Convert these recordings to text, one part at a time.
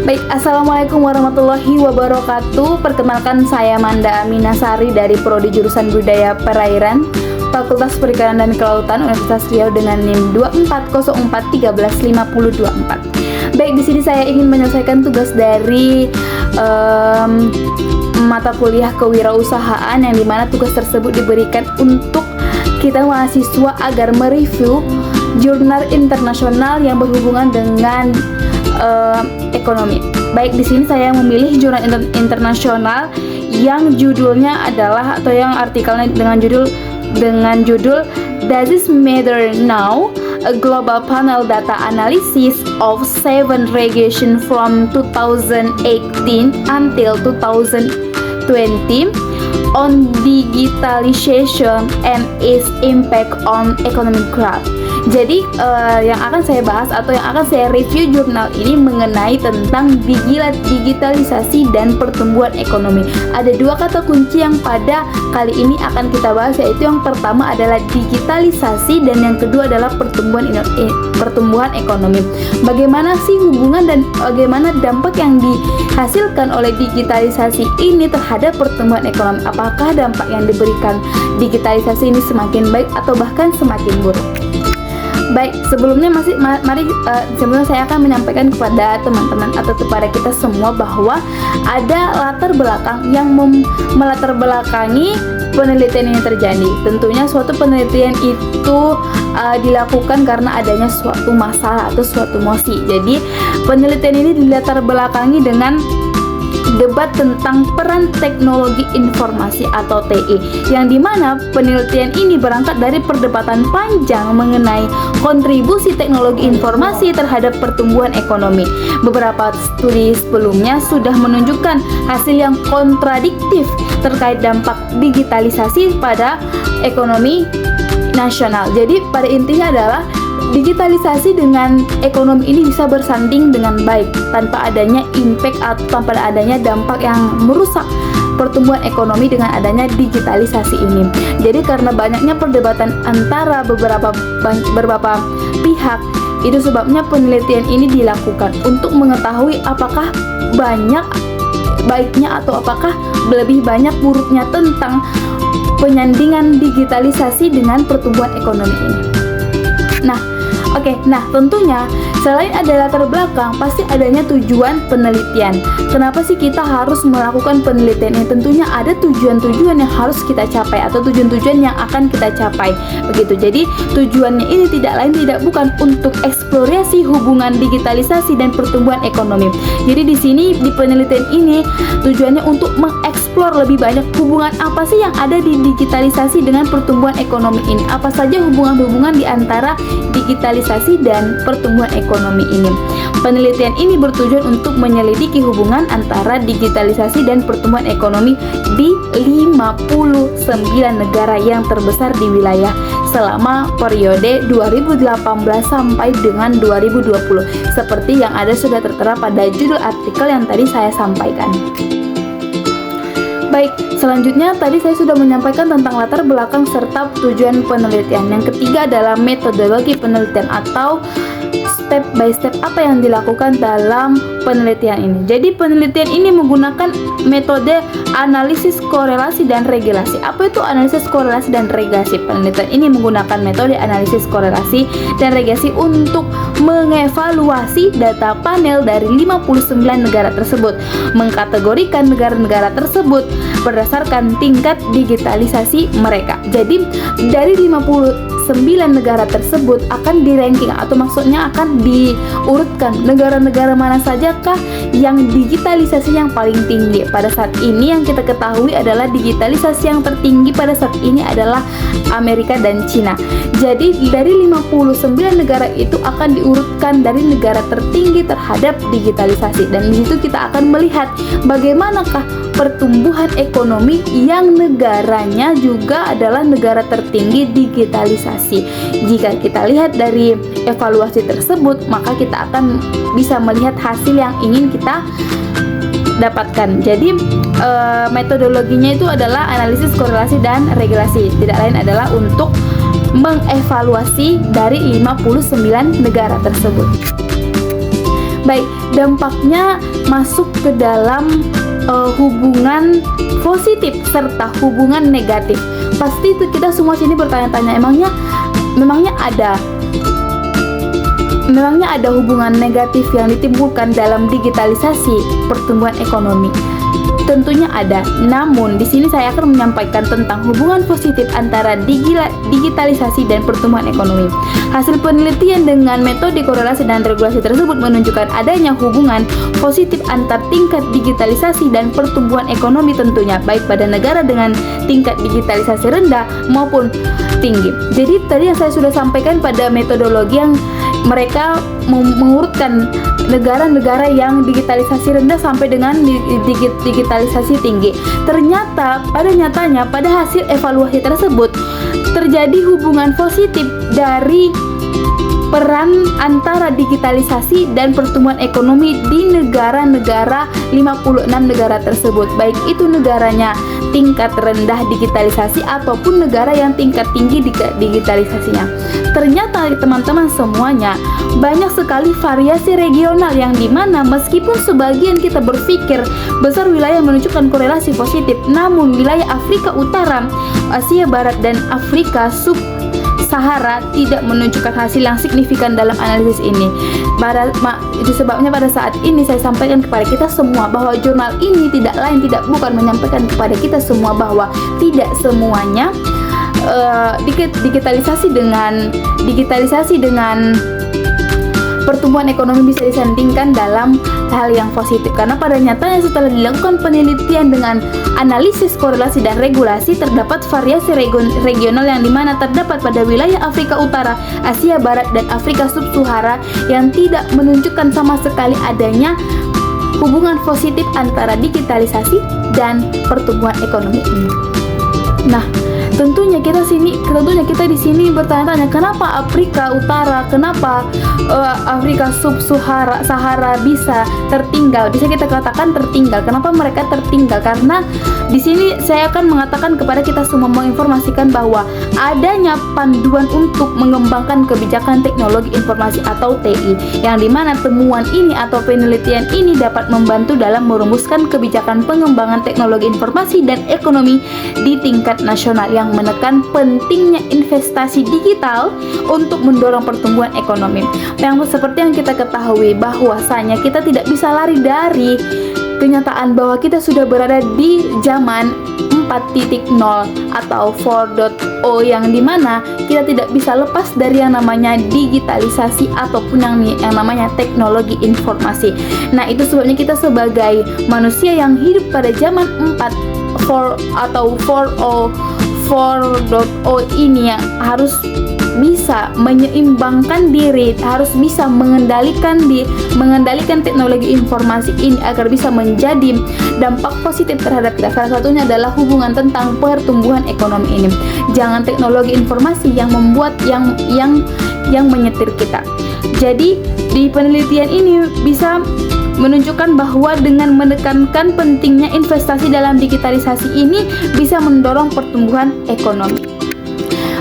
Baik, Assalamualaikum warahmatullahi wabarakatuh. Perkenalkan, saya Manda Aminasari dari Prodi Jurusan Budaya Perairan, Fakultas Perikanan dan Kelautan, Universitas Riau dengan NIM 2404135024. Baik, di sini saya ingin menyelesaikan tugas dari mata kuliah kewirausahaan, yang dimana tugas tersebut diberikan untuk kita mahasiswa agar mereview jurnal internasional yang berhubungan dengan ekonomi. Baik, di sini saya memilih jurnal internasional yang judulnya adalah, atau yang artikelnya dengan judul Does This Matter Now? A Global Panel Data Analysis of 7 Regulations from 2018 until 2020 on Digitalization and its Impact on Economic Growth. Jadi yang akan saya bahas atau yang akan saya review jurnal ini mengenai tentang digitalisasi dan pertumbuhan ekonomi. Ada dua kata kunci yang pada kali ini akan kita bahas, yaitu yang pertama adalah digitalisasi dan yang kedua adalah pertumbuhan ekonomi. Bagaimana sih hubungan dan bagaimana dampak yang dihasilkan oleh digitalisasi ini terhadap pertumbuhan ekonomi? Apakah dampak yang diberikan digitalisasi ini semakin baik atau bahkan semakin buruk? Baik, sebelumnya sebelumnya saya akan menyampaikan kepada teman-teman atau kepada kita semua bahwa ada latar belakang yang melatar belakangi penelitian ini terjadi. Tentunya suatu penelitian itu dilakukan karena adanya suatu masalah atau suatu mosi. Jadi penelitian ini dilatar belakangi dengan debat tentang peran teknologi informasi atau TI, yang dimana penelitian ini berangkat dari perdebatan panjang mengenai kontribusi teknologi informasi terhadap pertumbuhan ekonomi. Beberapa studi sebelumnya sudah menunjukkan hasil yang kontradiktif terkait dampak digitalisasi pada ekonomi nasional. Jadi pada intinya adalah digitalisasi dengan ekonomi ini bisa bersanding dengan baik tanpa adanya impact atau tanpa adanya dampak yang merusak pertumbuhan ekonomi dengan adanya digitalisasi ini. Jadi karena banyaknya perdebatan antara beberapa pihak, itu sebabnya penelitian ini dilakukan untuk mengetahui apakah banyak baiknya atau apakah lebih banyak buruknya tentang penyandingan digitalisasi dengan pertumbuhan ekonomi ini. Nah, tentunya selain ada latar belakang, pasti adanya tujuan penelitian. Kenapa sih kita harus melakukan penelitian ini? Tentunya ada tujuan-tujuan yang harus kita capai atau tujuan-tujuan yang akan kita capai. Begitu. Jadi tujuannya ini tidak bukan untuk eksplorasi hubungan digitalisasi dan pertumbuhan ekonomi. Jadi di sini di penelitian ini tujuannya untuk mengeksplor lebih banyak hubungan apa sih yang ada di digitalisasi dengan pertumbuhan ekonomi ini. Apa saja hubungan-hubungan di antara digitalisasi dan pertumbuhan ekonomi ini. Penelitian ini bertujuan untuk menyelidiki hubungan antara digitalisasi dan pertumbuhan ekonomi di 59 negara yang terbesar di wilayah selama periode 2018 sampai dengan 2020, seperti yang sudah tertera pada judul artikel yang tadi saya sampaikan. Baik, selanjutnya tadi saya sudah menyampaikan tentang latar belakang serta tujuan penelitian. Yang ketiga adalah metodologi penelitian atau step by step apa yang dilakukan dalam penelitian ini. Jadi penelitian ini menggunakan metode analisis korelasi dan regulasi. Apa itu analisis korelasi dan regulasi? Penelitian ini menggunakan metode analisis korelasi dan regulasi untuk mengevaluasi data panel dari 59 negara tersebut, mengkategorikan negara-negara tersebut berdasarkan tingkat digitalisasi mereka. Jadi dari 59 negara tersebut akan di-ranking atau maksudnya akan diurutkan negara-negara mana sajakah yang digitalisasi yang paling tinggi. Pada saat ini yang kita ketahui adalah digitalisasi yang tertinggi pada saat ini adalah Amerika dan Cina. Jadi dari 59 negara itu akan diurutkan dari negara tertinggi terhadap digitalisasi, dan di situ kita akan melihat bagaimanakah pertumbuhan ekonomi yang negaranya juga adalah negara tertinggi digitalisasi. Jika kita lihat dari evaluasi tersebut, maka kita akan bisa melihat hasil yang ingin kita dapatkan. Jadi metodologinya itu adalah analisis korelasi dan regulasi. Tidak lain adalah untuk mengevaluasi dari 59 negara tersebut. Baik, dampaknya masuk ke dalam hubungan positif serta hubungan negatif. Pasti itu kita semua sini bertanya-tanya, memangnya ada hubungan negatif yang ditimbulkan dalam digitalisasi pertumbuhan ekonomi? Tentunya ada. Namun di sini saya akan menyampaikan tentang hubungan positif antara digitalisasi dan pertumbuhan ekonomi. Hasil penelitian dengan metode korelasi dan regulasi tersebut menunjukkan adanya hubungan positif antar tingkat digitalisasi dan pertumbuhan ekonomi tentunya, baik pada negara dengan tingkat digitalisasi rendah maupun tinggi. Jadi tadi yang saya sudah sampaikan pada metodologi yang mereka mengurutkan negara-negara yang digitalisasi rendah sampai dengan digitalisasi tinggi. Ternyata pada nyatanya pada hasil evaluasi tersebut terjadi hubungan positif dari peran antara digitalisasi dan pertumbuhan ekonomi di negara-negara 56 negara tersebut, baik itu negaranya tingkat rendah digitalisasi ataupun negara yang tingkat tinggi digitalisasinya. Ternyata teman-teman semuanya banyak sekali variasi regional yang dimana meskipun sebagian kita berpikir besar wilayah menunjukkan korelasi positif, namun wilayah Afrika Utara, Asia Barat dan Afrika Sahara tidak menunjukkan hasil yang signifikan dalam analisis ini. Itu sebabnya pada saat ini saya sampaikan kepada kita semua bahwa jurnal ini tidak bukan menyampaikan kepada kita semua bahwa tidak semuanya digitalisasi dengan pertumbuhan ekonomi bisa disandingkan dalam hal yang positif, karena pada nyatanya setelah dilakukan penelitian dengan analisis korelasi dan regulasi terdapat variasi regional yang dimana terdapat pada wilayah Afrika Utara, Asia Barat dan Afrika Sub-Sahara yang tidak menunjukkan sama sekali adanya hubungan positif antara digitalisasi dan pertumbuhan ekonomi ini. Nah, tentunya kita di sini bertanya-tanya, kenapa Afrika Utara, kenapa Afrika Sub-Sahara bisa tertinggal? Bisa kita katakan tertinggal. Kenapa mereka tertinggal? Karena di sini saya akan mengatakan kepada kita semua, menginformasikan bahwa adanya panduan untuk mengembangkan kebijakan teknologi informasi atau TI, yang dimana temuan ini atau penelitian ini dapat membantu dalam merumuskan kebijakan pengembangan teknologi informasi dan ekonomi di tingkat nasional yang menekan pentingnya investasi digital untuk mendorong pertumbuhan ekonomi. Yang seperti yang kita ketahui bahwasanya kita tidak bisa lari dari kenyataan bahwa kita sudah berada di zaman 4.0 atau 4.0 yang dimana kita tidak bisa lepas dari yang namanya digitalisasi ataupun yang namanya teknologi informasi. Nah, itu sebabnya kita sebagai manusia yang hidup pada zaman 4.0 ini yang harus bisa menyeimbangkan diri, harus bisa mengendalikan teknologi informasi ini agar bisa menjadi dampak positif terhadap kita. Salah satunya adalah hubungan tentang pertumbuhan ekonomi ini. Jangan teknologi informasi yang membuat yang menyetir kita. Jadi di penelitian ini bisa menunjukkan bahwa dengan menekankan pentingnya investasi dalam digitalisasi ini bisa mendorong pertumbuhan ekonomi.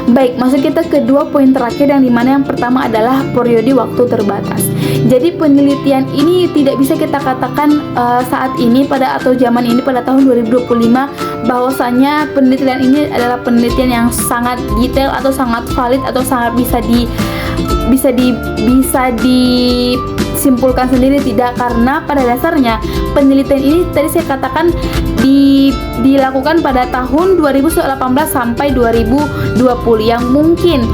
Baik, masuk kita ke dua poin terakhir, yang dimana yang pertama adalah periode waktu terbatas. Jadi penelitian ini tidak bisa kita katakan saat ini pada zaman ini pada tahun 2025 bahwasanya penelitian ini adalah penelitian yang sangat detail atau sangat valid atau sangat bisa disimpulkan sendiri, tidak, karena pada dasarnya penelitian ini tadi saya katakan dilakukan pada tahun 2018 sampai 2020 yang mungkin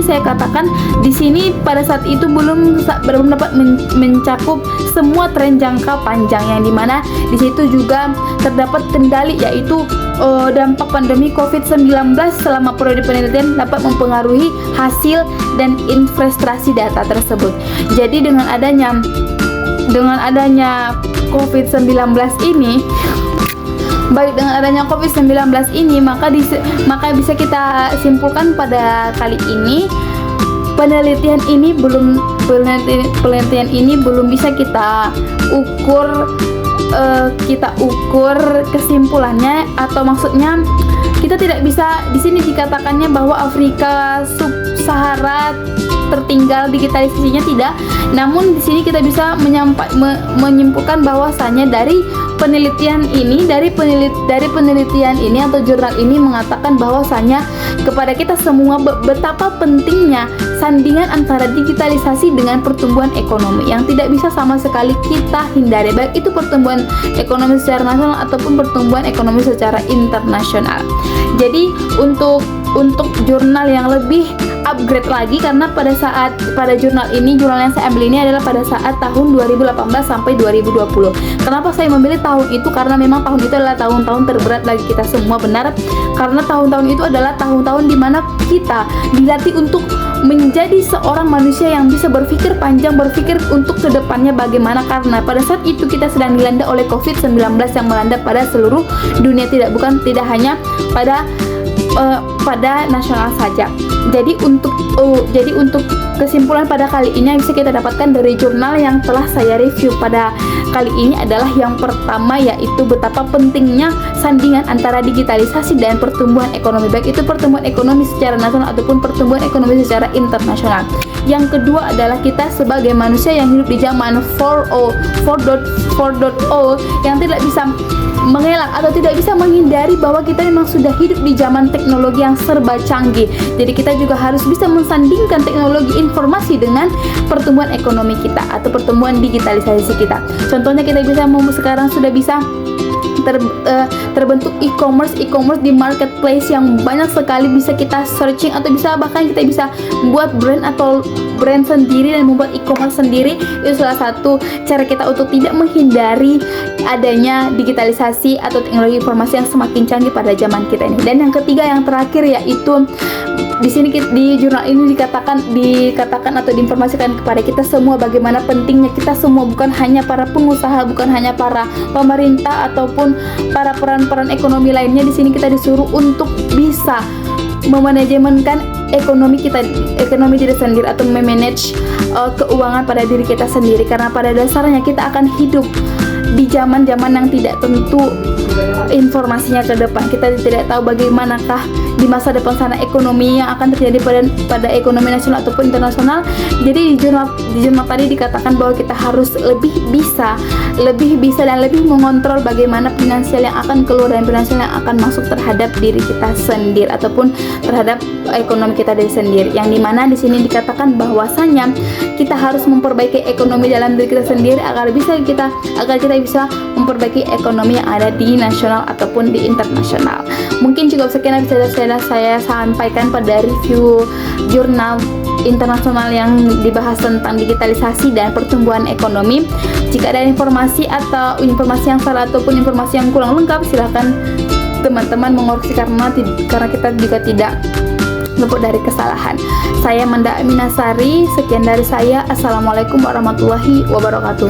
saya katakan di sini pada saat itu belum dapat mencakup semua tren jangka panjang, yang dimana di situ juga terdapat kendali yaitu dampak pandemi COVID-19 selama periode penelitian dapat mempengaruhi hasil dan investasi data tersebut. Jadi dengan adanya COVID-19 ini, maka bisa kita simpulkan pada kali ini penelitian ini belum bisa kita ukur kesimpulannya, atau maksudnya kita tidak bisa di sini dikatakannya bahwa Afrika syarat tertinggal digitalisasinya, tidak. Namun di sini kita bisa menyimpulkan bahwasanya dari penelitian ini atau jurnal ini mengatakan bahwasanya kepada kita semua betapa pentingnya sandingan antara digitalisasi dengan pertumbuhan ekonomi yang tidak bisa sama sekali kita hindari, baik itu pertumbuhan ekonomi secara nasional ataupun pertumbuhan ekonomi secara internasional. Jadi untuk jurnal yang lebih upgrade lagi, karena pada jurnal yang saya ambil ini adalah pada saat tahun 2018 sampai 2020. Kenapa saya memilih tahun itu? Karena memang tahun itu adalah tahun-tahun terberat bagi kita semua, benar, karena tahun-tahun itu adalah tahun-tahun dimana kita dilatih untuk menjadi seorang manusia yang bisa berpikir panjang, berpikir untuk kedepannya bagaimana, karena pada saat itu kita sedang dilanda oleh COVID-19 yang melanda pada seluruh dunia, tidak hanya pada nasional saja. Jadi untuk kesimpulan pada kali ini yang bisa kita dapatkan dari jurnal yang telah saya review pada kali ini adalah yang pertama, yaitu betapa pentingnya sandingan antara digitalisasi dan pertumbuhan ekonomi, baik itu pertumbuhan ekonomi secara nasional ataupun pertumbuhan ekonomi secara internasional. Yang kedua adalah kita sebagai manusia yang hidup di zaman 4.0 yang tidak bisa mengelak atau tidak bisa menghindari bahwa kita memang sudah hidup di zaman teknologi yang serba canggih. Jadi kita juga harus bisa mensandingkan teknologi informasi dengan pertumbuhan ekonomi kita atau pertumbuhan digitalisasi kita. Contohnya kita sekarang sudah bisa terbentuk e-commerce di marketplace yang banyak sekali bisa kita searching, atau bahkan kita bisa membuat brand sendiri dan membuat e-commerce sendiri. Itu salah satu cara kita untuk tidak menghindari adanya digitalisasi atau teknologi informasi yang semakin canggih pada zaman kita ini. Dan yang ketiga, yang terakhir, yaitu di sini di jurnal ini dikatakan atau diinformasikan kepada kita semua bagaimana pentingnya kita semua, bukan hanya para pengusaha, bukan hanya para pemerintah ataupun para peran-peran ekonomi lainnya. Di sini kita disuruh untuk bisa memanajemenkan ekonomi diri sendiri atau memanage keuangan pada diri kita sendiri, karena pada dasarnya kita akan hidup di zaman-zaman yang tidak tentu informasinya ke depan. Kita tidak tahu bagaimanakah di masa depan sana ekonomi yang akan terjadi pada ekonomi nasional ataupun internasional. Jadi di jurnal tadi dikatakan bahwa kita harus lebih bisa dan lebih mengontrol bagaimana finansial yang akan keluar dan finansial yang akan masuk terhadap diri kita sendiri ataupun terhadap ekonomi kita sendiri. Yang dimana di sini dikatakan bahwasanya kita harus memperbaiki ekonomi dalam diri kita sendiri agar kita bisa memperbaiki ekonomi yang ada di nasional ataupun di internasional. Mungkin cukup sekian yang bisa saya sampaikan pada review jurnal internasional yang dibahas tentang digitalisasi dan pertumbuhan ekonomi. Jika ada informasi yang salah ataupun informasi yang kurang lengkap, silakan teman-teman mengoreksi karena kita juga tidak luput dari kesalahan. Saya Manda Aminasari, sekian dari saya. Assalamualaikum warahmatullahi wabarakatuh.